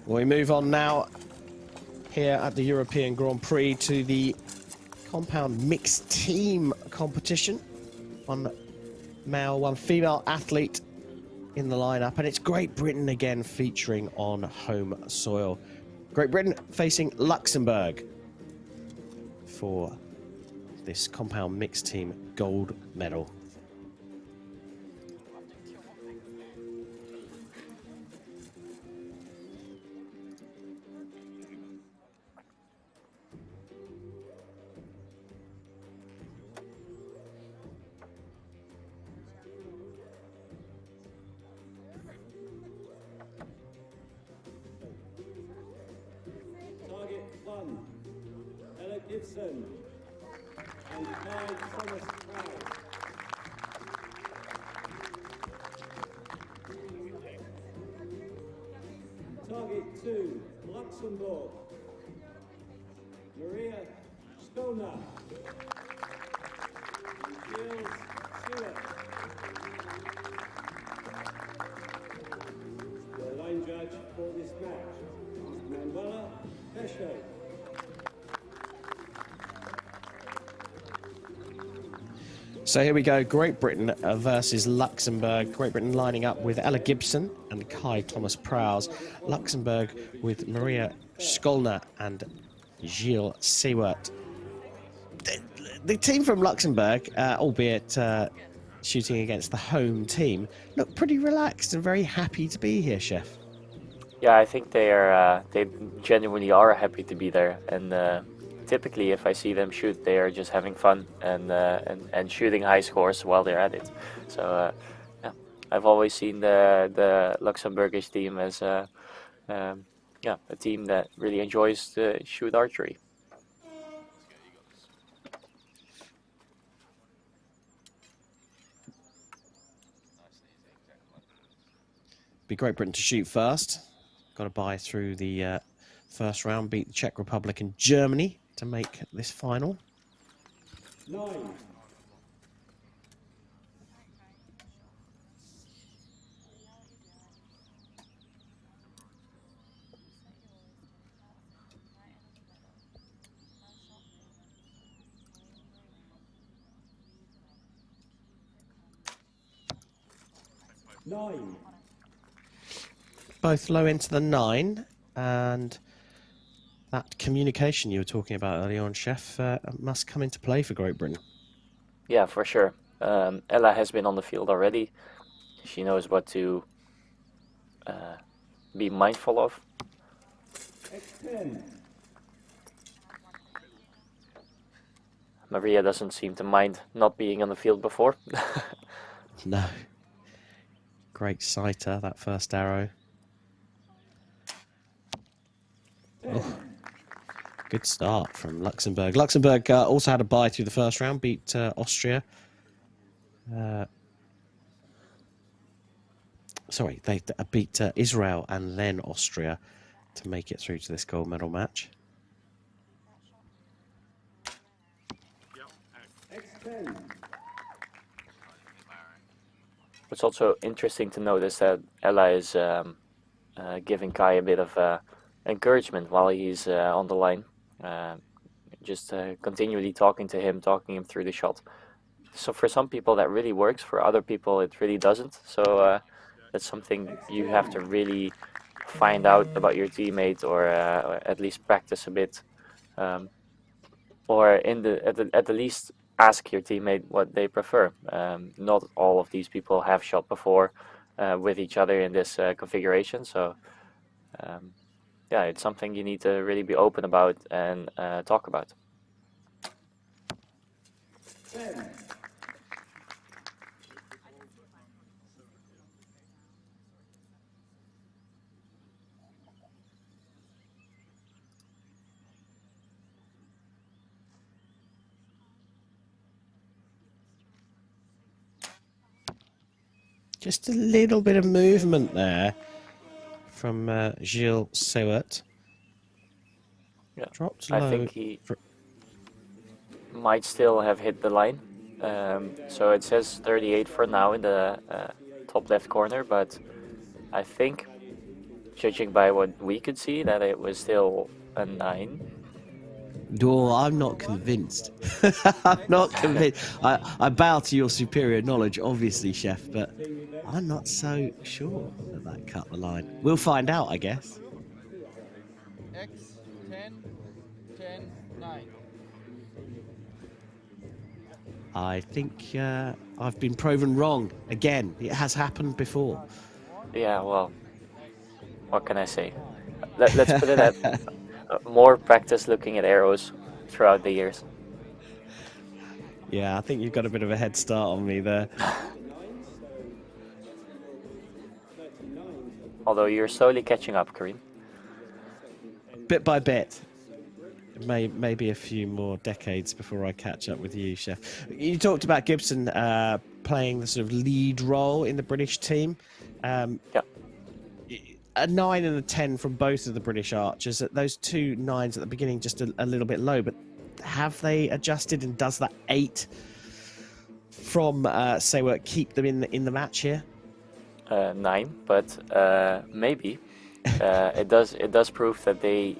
We move on now here at the European Grand Prix to the compound mixed team competition. One male, one female athlete in the lineup, and it's Great Britain again featuring on home soil. Great Britain facing Luxembourg for this compound mixed team gold medal. Target 1, Gibson and Thomas Proud. Target 2, Luxembourg, Maria Stolna, Gilles Stewart. The line judge for this match, Manuela Pesce. So here we go, Great Britain versus Luxembourg. Great Britain lining up with Ella Gibson and Kai Thomas Prowse. Luxembourg with Maria Skolna and Gilles Seward. The team from Luxembourg, albeit shooting against the home team, look pretty relaxed and very happy to be here, Chef. Yeah, I think they genuinely are happy to be there, and typically if I see them shoot, they are just having fun and shooting high scores while they're at it. So yeah, I've always seen the Luxembourgish team as a team that really enjoys to shoot archery. Be Great Britain to shoot first. Got to buy through the first round, beat the Czech Republic and Germany to make this final. 9. Both low into the 9, and that communication you were talking about earlier on, Chef, must come into play for Great Britain. Yeah, for sure. Ella has been on the field already. She knows what to be mindful of. X10. Maria doesn't seem to mind not being on the field before. No. Great sighter, that first arrow. Oh, good start from Luxembourg. Luxembourg also had a bye through the first round, beat Austria. Sorry, they beat Israel and then Austria to make it through to this gold medal match. X10. What's also interesting to notice that Ella is giving Kai a bit of encouragement while he's on the line. Just continually talking him through the shot. So for some people that really works, for other people it really doesn't. So that's something you have to really find out about your teammate, or at least practice a bit, or at the least ask your teammate what they prefer. Not all of these people have shot before with each other in this configuration, so yeah, it's something you need to really be open about and talk about. 10. Just a little bit of movement there from Gilles Seward. Yeah, Dropped low. I think he might still have hit the line. So it says 38 for now in the top left corner, but I think judging by what we could see, that it was still a 9. No, I'm not convinced. I'm not convinced. I bow to your superior knowledge, obviously, Chef, but I'm not so sure that cut the line. We'll find out, I guess. X 10 10 9. I think I've been proven wrong again. It has happened before. Yeah, well, what can I say? Let's put it at more practice looking at arrows throughout the years. Yeah, I think you've got a bit of a head start on me there. Although you're slowly catching up, Kareem. Bit by bit. Maybe a few more decades before I catch up with you, Chef. You talked about Gibson playing the sort of lead role in the British team. Yeah. A 9 and a 10 from both of the British archers. Those 2 9s at the beginning just a little bit low, but have they adjusted, and does that 8 from Seiwert keep them in the match here? 9, but maybe it does prove that they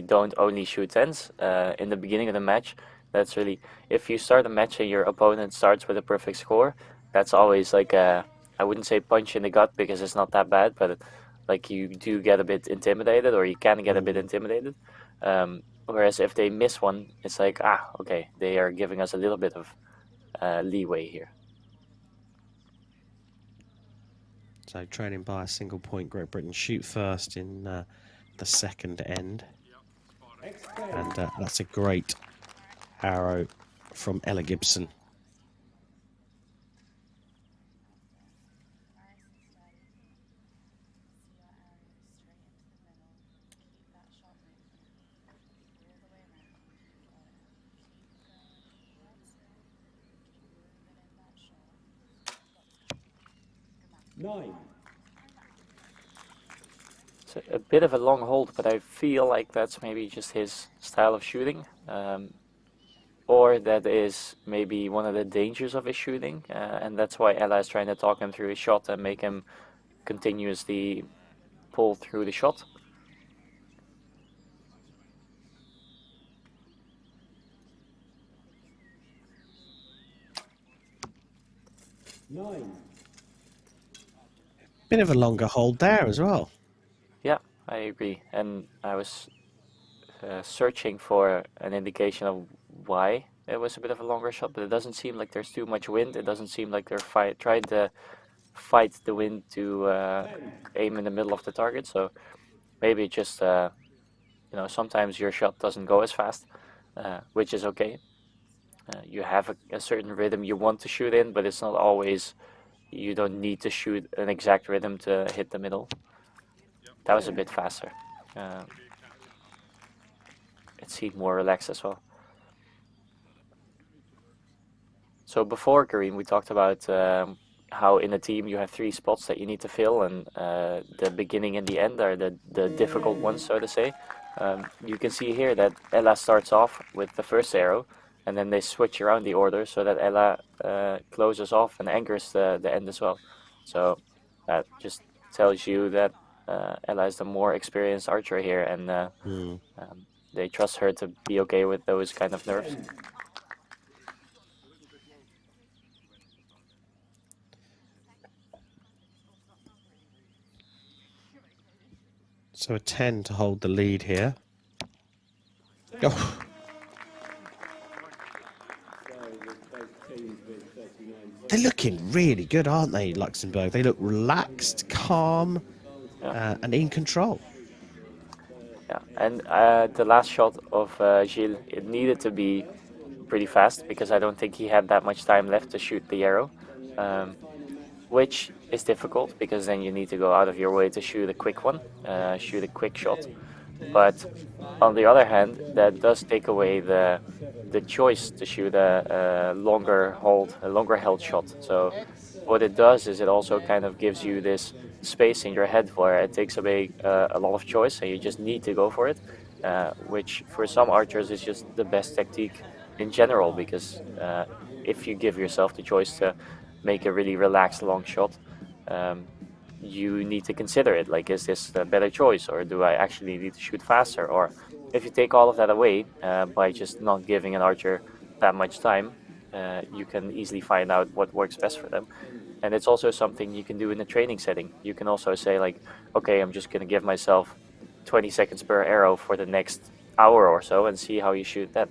don't only shoot 10s in the beginning of the match. That's really, if you start a match and your opponent starts with a perfect score, that's always like a, I wouldn't say punch in the gut because it's not that bad, but like you do get a bit intimidated, or you can get a bit intimidated. Whereas if they miss one, it's like, okay, they are giving us a little bit of leeway here. So trailing by a single point, Great Britain shoot first in the second end. And that's a great arrow from Ella Gibson. It's a bit of a long hold, but I feel like that's maybe just his style of shooting. Or that is maybe one of the dangers of his shooting, and that's why Ella is trying to talk him through his shot and make him continuously pull through the shot. Bit of a longer hold there as well. Yeah, I agree. And I was searching for an indication of why it was a bit of a longer shot, but it doesn't seem like there's too much wind. It doesn't seem like they're trying to fight the wind to aim in the middle of the target. So maybe just, sometimes your shot doesn't go as fast, which is okay. You have a certain rhythm you want to shoot in, but it's not always, you don't need to shoot an exact rhythm to hit the middle. That was a bit faster. It seemed more relaxed as well. So before, Kareem, we talked about how in a team you have 3 spots that you need to fill, and the beginning and the end are the difficult ones, so to say. You can see here that Ella starts off with the first arrow, and then they switch around the order so that Ella closes off and anchors the end as well. So that just tells you that Ella is the more experienced archer here, and they trust her to be okay with those kind of nerves. So a 10 to hold the lead here. Oh. They're looking really good, aren't they, Luxembourg? They look relaxed, calm, and in control. Yeah, and the last shot of Gilles, it needed to be pretty fast because I don't think he had that much time left to shoot the arrow, which is difficult because then you need to go out of your way to shoot a quick one, shoot a quick shot. But on the other hand, that does take away the choice to shoot a longer held shot. So what it does is it also kind of gives you this space in your head where it takes away a lot of choice and you just need to go for it, which for some archers is just the best tactique in general, because if you give yourself the choice to make a really relaxed long shot, you need to consider it. Like, is this a better choice, or do I actually need to shoot faster? Or if you take all of that away by just not giving an archer that much time, you can easily find out what works best for them. And it's also something you can do in a training setting. You can also say, like, okay, I'm just going to give myself 20 seconds per arrow for the next hour or so and see how you shoot that.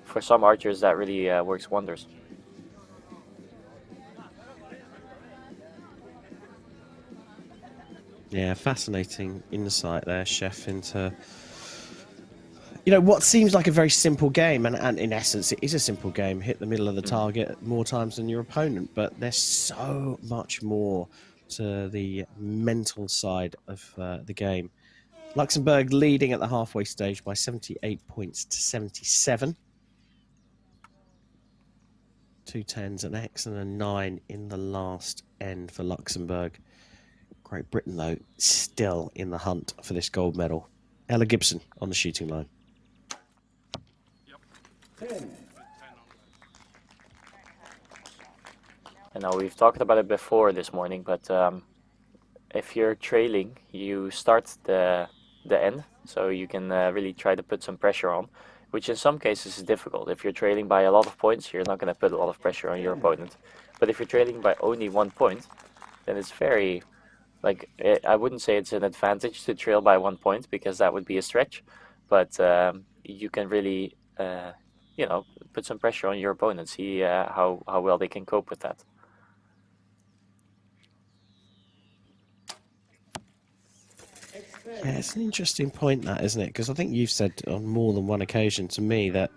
For some archers, that really works wonders. Yeah, fascinating insight there, Chef, into what seems like a very simple game, and in essence it is a simple game. Hit the middle of the target more times than your opponent, but there's so much more to the mental side of the game. Luxembourg leading at the halfway stage by 78 points to 77. 2 10s, an X and a 9 in the last end for Luxembourg. Great Britain, though, still in the hunt for this gold medal. Ella Gibson on the shooting line. 10. I know we've talked about it before this morning, but if you're trailing, you start the end, so you can really try to put some pressure on, which in some cases is difficult. If you're trailing by a lot of points, you're not going to put a lot of pressure on your opponent. But if you're trailing by only 1 point, then it's very... I wouldn't say it's an advantage to trail by 1 point, because that would be a stretch, but you can really, put some pressure on your opponent, see how well they can cope with that. Yeah, it's an interesting point, that, isn't it? Because I think you've said on more than one occasion to me that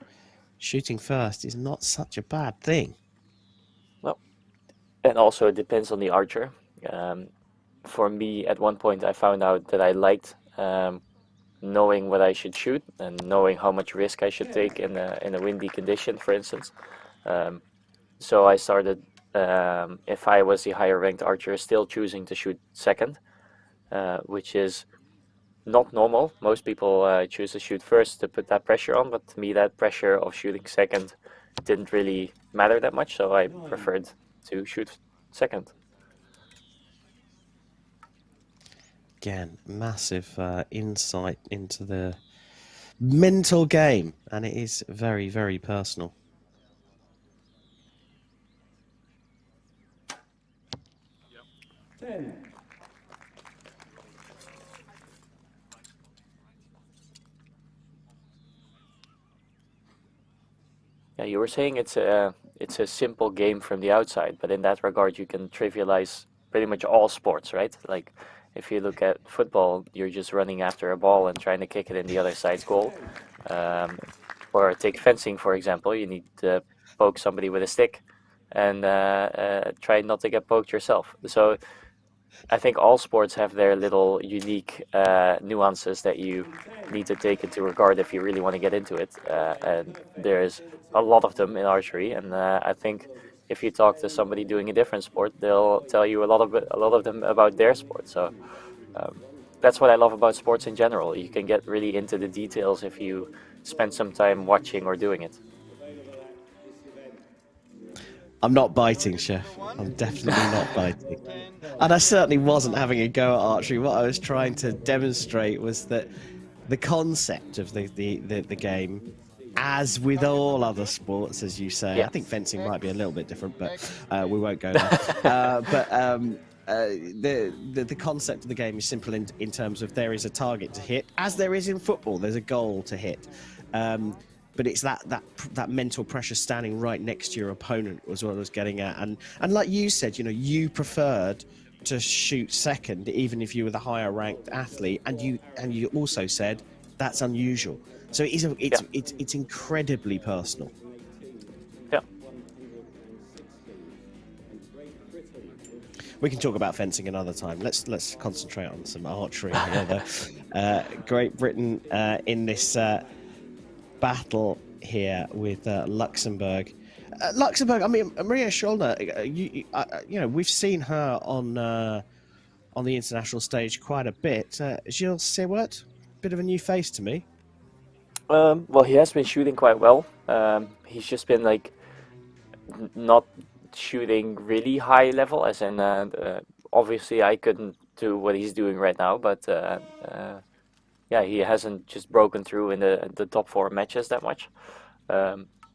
shooting first is not such a bad thing. Well, and also it depends on the archer. For me, at one point, I found out that I liked knowing what I should shoot and knowing how much risk I should take in a windy condition, for instance. So I started, if I was the higher ranked archer, still choosing to shoot second, which is not normal. Most people choose to shoot first to put that pressure on, but to me, that pressure of shooting second didn't really matter that much, so I preferred to shoot second. Again, massive insight into the mental game, and it is very, very personal. Ten. Yeah, you were saying it's a simple game from the outside, but in that regard, you can trivialize pretty much all sports, right? Like, if you look at football, you're just running after a ball and trying to kick it in the other side's goal. Or take fencing, for example, you need to poke somebody with a stick and try not to get poked yourself. So I think all sports have their little unique nuances that you need to take into regard if you really want to get into it. And there's a lot of them in archery, and I think if you talk to somebody doing a different sport, they'll tell you a lot of them about their sport. So that's what I love about sports in general. You can get really into the details if you spend some time watching or doing it. I'm not biting, Chef. I'm definitely not biting. And I certainly wasn't having a go at archery. What I was trying to demonstrate was that the concept of the game, as with all other sports, as you say, Yeah. I think fencing might be a little bit different, but we won't go there. The concept of the game is simple in terms of there is a target to hit, as there is in football. There's a goal to hit. But it's that mental pressure standing right next to your opponent was what I was getting at. And like you said, you preferred to shoot second, even if you were the higher ranked athlete. And you also said that's unusual. So it's incredibly personal. Yeah. We can talk about fencing another time. Let's concentrate on some archery here, though. Great Britain in this battle here with Luxembourg. Luxembourg. I mean, Maria Schollner. We've seen her on the international stage quite a bit. Gilles Sewert, bit of a new face to me. Well, he has been shooting quite well. He's just been not shooting really high level, as in obviously I couldn't do what he's doing right now, but yeah, he hasn't just broken through in the top 4 matches that much.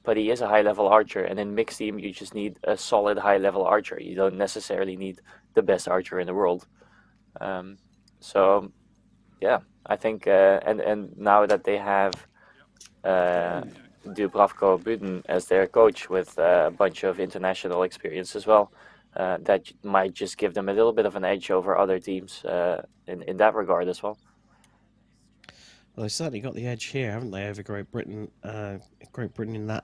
But he is a high-level archer, and in mixed team you just need a solid high-level archer. You don't necessarily need the best archer in the world. So yeah, I think and now that they have Dubravko Buden as their coach with a bunch of international experience as well, that might just give them a little bit of an edge over other teams in that regard as well. Well, they've certainly got the edge here, haven't they, over Great Britain? Great Britain in that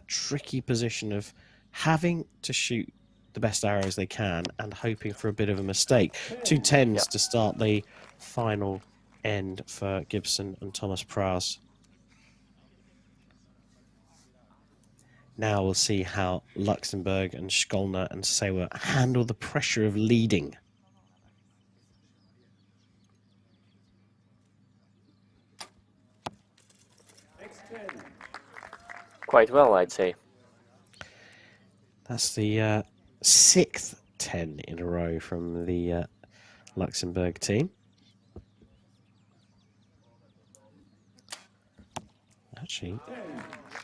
tricky position of having to shoot the best arrows they can and hoping for a bit of a mistake. 2 10s to start the final end for Gibson and Thomas Praz. Now we'll see how Luxembourg and Skolna and Sewa handle the pressure of leading. Quite well, I'd say. That's the 6th 10 in a row from the Luxembourg team. Actually,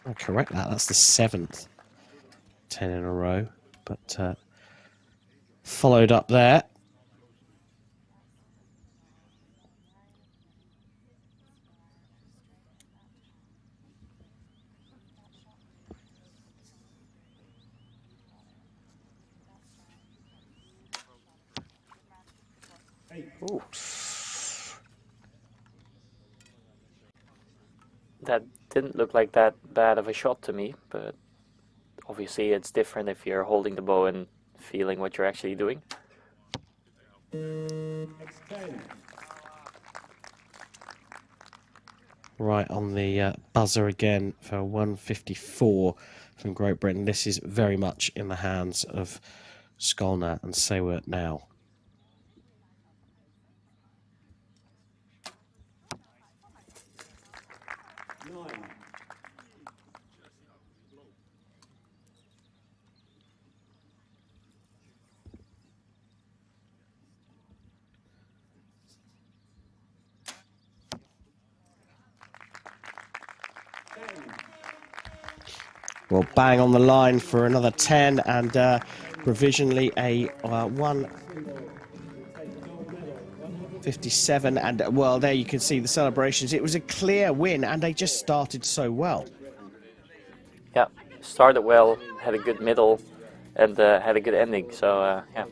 I'll correct that. That's the 7th 10 in a row, but followed up there. Ooh. That didn't look like that bad of a shot to me, but obviously it's different if you're holding the bow and feeling what you're actually doing. Right on the buzzer again for 154 from Great Britain. This is very much in the hands of Skolna and Sewa now. Well, bang on the line for another 10 and provisionally a 157. And, well, there you can see the celebrations. It was a clear win, and they just started so well. Yeah, started well, had a good middle, and had a good ending. So, yeah,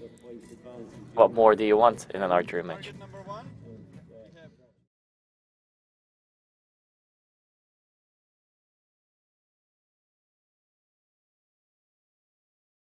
what more do you want in an archery match?